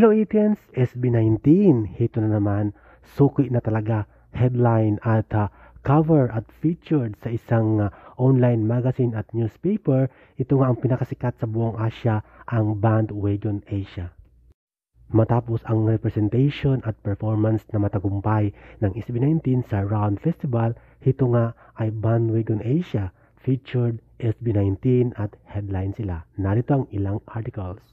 Hello Athens, SB19. Ito na naman, suki na talaga, headline at cover at featured sa isang online magazine at newspaper. Ito nga ang pinakasikat sa buong Asia, ang Bandwagon Asia. Matapos ang representation at performance na matagumpay ng SB19 sa Round Festival, ito nga ay Bandwagon Asia, featured SB19 at headline sila. Narito ang ilang articles.